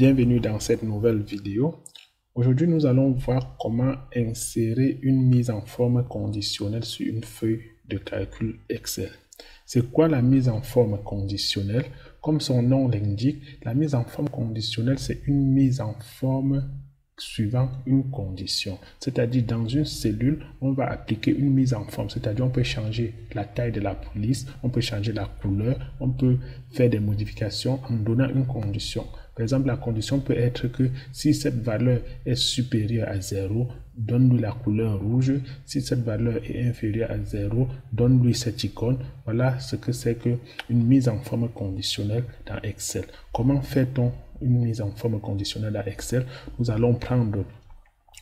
Bienvenue dans cette nouvelle vidéo. Aujourd'hui, nous allons voir comment insérer une mise en forme conditionnelle sur une feuille de calcul Excel. C'est quoi la mise en forme conditionnelle? Comme son nom l'indique, la mise en forme conditionnelle, c'est une mise en forme suivant une condition. C'est-à-dire, dans une cellule, on va appliquer une mise en forme. C'est-à-dire, on peut changer la taille de la police, on peut changer la couleur, on peut faire des modifications en donnant une condition. Par exemple, la condition peut être que si cette valeur est supérieure à 0, donne-lui la couleur rouge. Si cette valeur est inférieure à 0, donne-lui cette icône. Voilà ce que c'est qu'une mise en forme conditionnelle dans Excel. Comment fait-on une mise en forme conditionnelle dans Excel? Nous allons prendre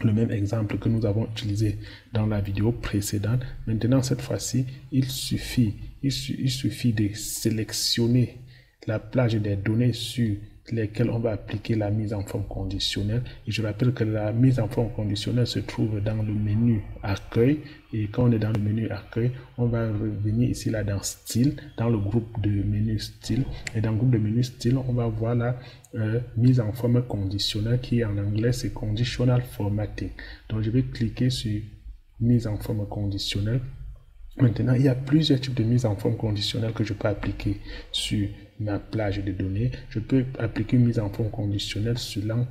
le même exemple que nous avons utilisé dans la vidéo précédente. Maintenant, cette fois-ci, il suffit de sélectionner la plage des données sur lesquelles on va appliquer la mise en forme conditionnelle. Et je rappelle que la mise en forme conditionnelle se trouve dans le menu Accueil. Et quand on est dans le menu Accueil, on va revenir ici là dans Style, dans le groupe de menu Style. Et dans le groupe de menu Style, on va voir la mise en forme conditionnelle qui en anglais c'est Conditional Formatting. Donc je vais cliquer sur mise en forme conditionnelle. Maintenant, il y a plusieurs types de mise en forme conditionnelle que je peux appliquer sur ma plage de données. Je peux appliquer une mise en forme conditionnelle selon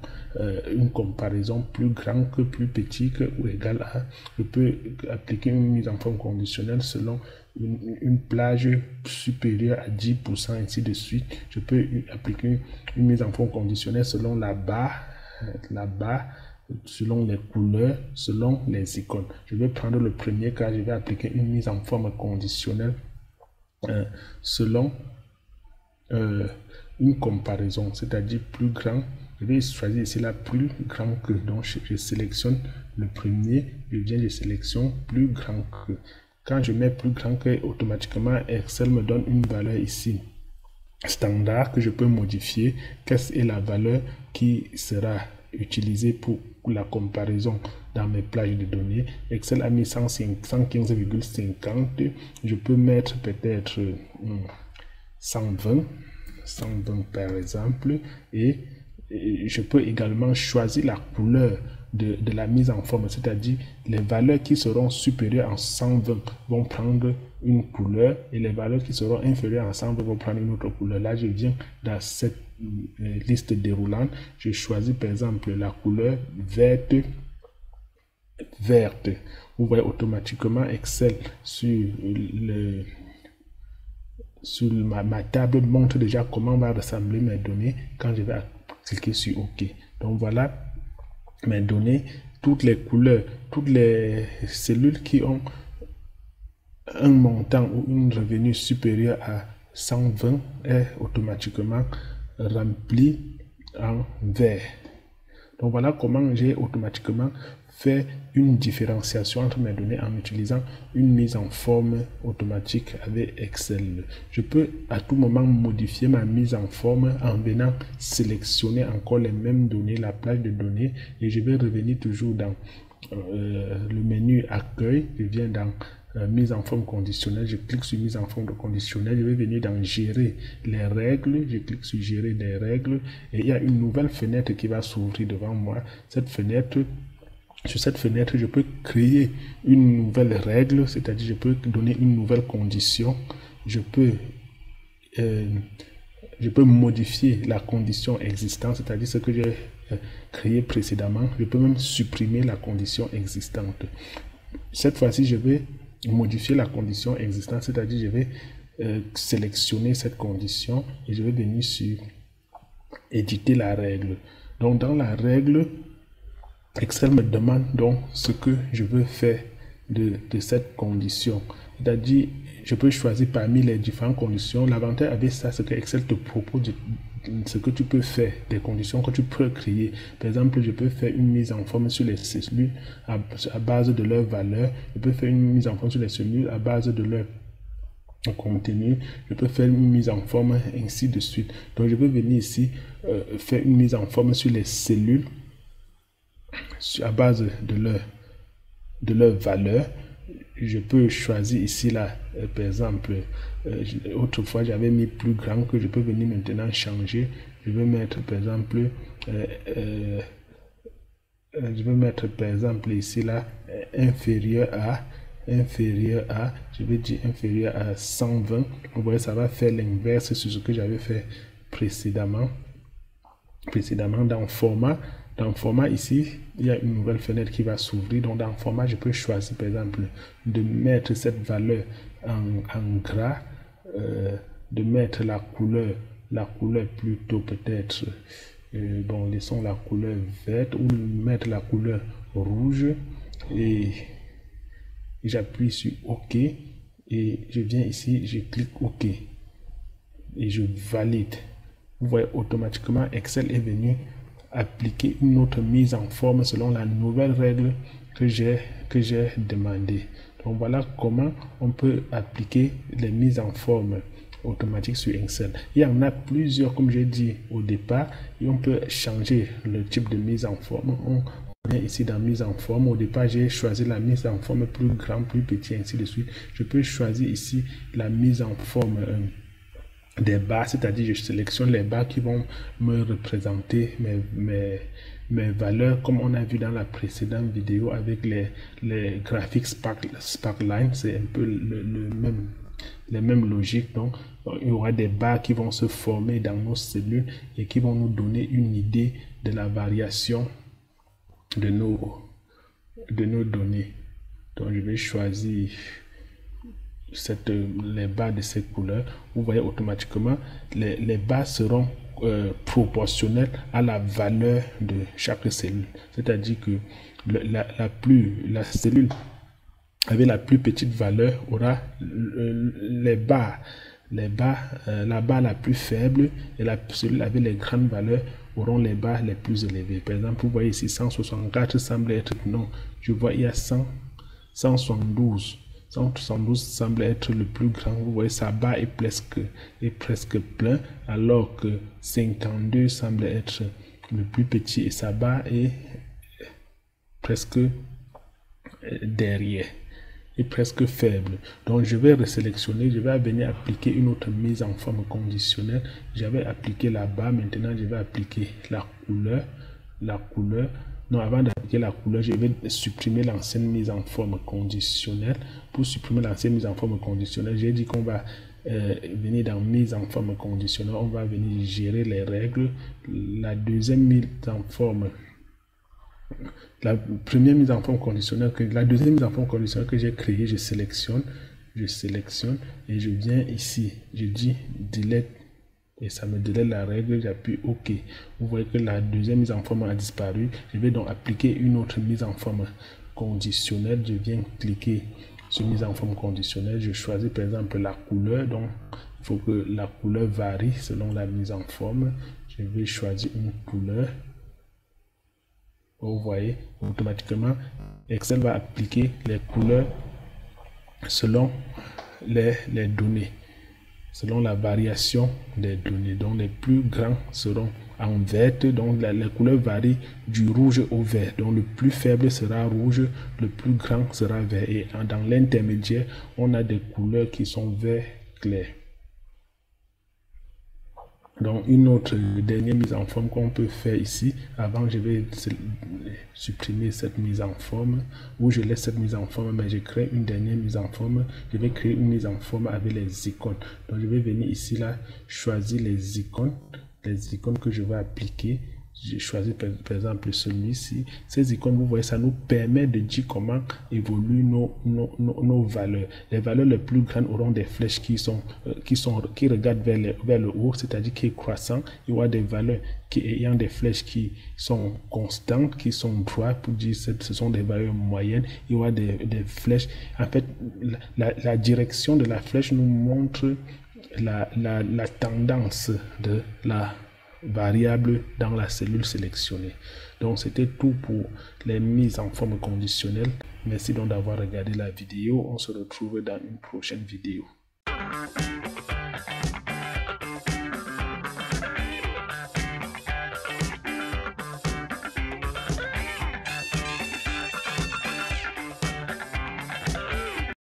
une comparaison plus grande que plus petit que ou égal à. Je peux appliquer une mise en forme conditionnelle selon une plage supérieure à 10%, ainsi de suite. Je peux appliquer une mise en forme conditionnelle selon la barre, selon les couleurs, selon les icônes. Je vais prendre le premier cas, je vais appliquer une mise en forme conditionnelle selon une comparaison, c'est-à-dire plus grand. Je vais choisir ici la plus grand que, donc je sélectionne le premier, je sélectionne plus grand que. Quand je mets plus grand que, automatiquement Excel me donne une valeur ici standard que je peux modifier. Quelle est la valeur qui sera utilisée pour la comparaison dans mes plages de données? Excel a mis 115,50. Je peux mettre peut-être 120 par exemple, et je peux également choisir la couleur de la mise en forme, c'est-à-dire les valeurs qui seront supérieures à 120 vont prendre une couleur et les valeurs qui seront inférieures à 120 vont prendre une autre couleur. Là, je viens dans cette liste déroulante, je choisis par exemple la couleur verte. Vous voyez automatiquement Excel sur ma table montre déjà comment va ressembler mes données quand je vais cliquer sur OK. Donc voilà mes données, toutes les couleurs, toutes les cellules qui ont un montant ou une revenu supérieur à 120 est automatiquement rempli en vert. Donc voilà comment j'ai automatiquement fait une différenciation entre mes données en utilisant une mise en forme automatique avec Excel. Je peux à tout moment modifier ma mise en forme en venant sélectionner encore les mêmes données, la plage de données, et je vais revenir toujours dans le menu Accueil. Je viens dans mise en forme conditionnelle, je clique sur mise en forme conditionnelle, je vais venir dans gérer les règles, je clique sur gérer les règles et il y a une nouvelle fenêtre qui va s'ouvrir devant moi. Sur cette fenêtre, je peux créer une nouvelle règle, c'est-à-dire je peux donner une nouvelle condition, je peux modifier la condition existante, c'est-à-dire ce que j'ai créé précédemment. Je peux même supprimer la condition existante. Cette fois-ci, je vais modifier la condition existante, c'est-à-dire je vais sélectionner cette condition et je vais venir sur éditer la règle. Donc dans la règle, Excel me demande donc ce que je veux faire de cette condition. C'est-à-dire, je peux choisir parmi les différentes conditions. L'avantage avec ça, c'est que Excel te propose ce que tu peux faire, des conditions que tu peux créer. Par exemple, je peux faire une mise en forme sur les cellules à base de leur valeur. Je peux faire une mise en forme sur les cellules à base de leur contenu. Je peux faire une mise en forme, ainsi de suite. Donc, je peux venir ici faire une mise en forme sur les cellules à base de leur valeur. Je peux choisir ici là, par exemple, autrefois j'avais mis plus grand, que je peux venir maintenant changer. je vais mettre par exemple ici là inférieur à, je vais dire inférieur à 120. Vous voyez, ça va faire l'inverse sur ce que j'avais fait précédemment dans format. Dans format ici, il y a une nouvelle fenêtre qui va s'ouvrir. Donc dans format, je peux choisir par exemple de mettre cette valeur en gras, de mettre la couleur plutôt peut-être, bon, laissons la couleur verte, ou mettre la couleur rouge, et j'appuie sur OK et je viens ici, je clique OK et je valide. Vous voyez, automatiquement Excel est venu appliquer une autre mise en forme selon la nouvelle règle que j'ai demandé. Donc voilà comment on peut appliquer les mises en forme automatiques sur Excel. Il y en a plusieurs, comme j'ai dit au départ, et on peut changer le type de mise en forme. On vient ici dans mise en forme. Au départ, j'ai choisi la mise en forme plus grand, plus petit, ainsi de suite. Je peux choisir ici la mise en forme des barres, c'est-à-dire je sélectionne les barres qui vont me représenter mes valeurs, comme on a vu dans la précédente vidéo avec les graphiques Sparkline. C'est un peu les mêmes logiques. Donc il y aura des barres qui vont se former dans nos cellules et qui vont nous donner une idée de la variation de nos données. Donc je vais choisir les barres de cette couleur. Vous voyez, automatiquement les barres seront proportionnelles à la valeur de chaque cellule. C'est-à-dire que la cellule avec la plus petite valeur aura la barre la plus faible, et la cellule avec les grandes valeurs auront les barres les plus élevées. Par exemple, vous voyez ici 164 semble être, non, je vois il y a 172 semble être le plus grand. Vous voyez, sa barre est presque plein, alors que 52 semble être le plus petit et sa barre est presque derrière, est presque faible. Donc je vais resélectionner, je vais venir appliquer une autre mise en forme conditionnelle. J'avais appliqué la barre, maintenant je vais appliquer la couleur. Non, avant d'appliquer la couleur, je vais supprimer l'ancienne mise en forme conditionnelle. Pour supprimer l'ancienne mise en forme conditionnelle, j'ai dit qu'on va venir dans mise en forme conditionnelle, on va venir gérer les règles. La deuxième mise en forme, la première mise en forme conditionnelle, la deuxième mise en forme conditionnelle que j'ai créée, je sélectionne et je viens ici, je dis delete et ça me delete la règle, j'appuie OK. Vous voyez que la deuxième mise en forme a disparu. Je vais donc appliquer une autre mise en forme conditionnelle. Je viens cliquer sur mise en forme conditionnelle. Je choisis par exemple la couleur. Donc il faut que la couleur varie selon la mise en forme. Je vais choisir une couleur. Vous voyez, automatiquement Excel va appliquer les couleurs selon les données, selon la variation des données. Donc les plus grands seront en vert, donc les couleurs varient du rouge au vert. Donc le plus faible sera rouge, le plus grand sera vert, et dans l'intermédiaire on a des couleurs qui sont vert clair. Donc une autre dernière mise en forme qu'on peut faire ici, avant je vais supprimer cette mise en forme, ou je laisse cette mise en forme, mais je crée une dernière mise en forme. Je vais créer une mise en forme avec les icônes. Donc je vais venir ici là, choisir les icônes que je vais appliquer. J'ai choisi par exemple celui-ci. Ces icônes, vous voyez, ça nous permet de dire comment évoluent nos valeurs. Les valeurs les plus grandes auront des flèches qui regardent vers le haut, c'est-à-dire qui est croissant. Il y aura des valeurs ayant des flèches qui sont constantes, qui sont droites, pour dire que ce sont des valeurs moyennes. Il y aura des flèches. En fait, la direction de la flèche nous montre la tendance de la variable dans la cellule sélectionnée. Donc c'était tout pour les mises en forme conditionnelle. Merci donc d'avoir regardé la vidéo. On se retrouve dans une prochaine vidéo.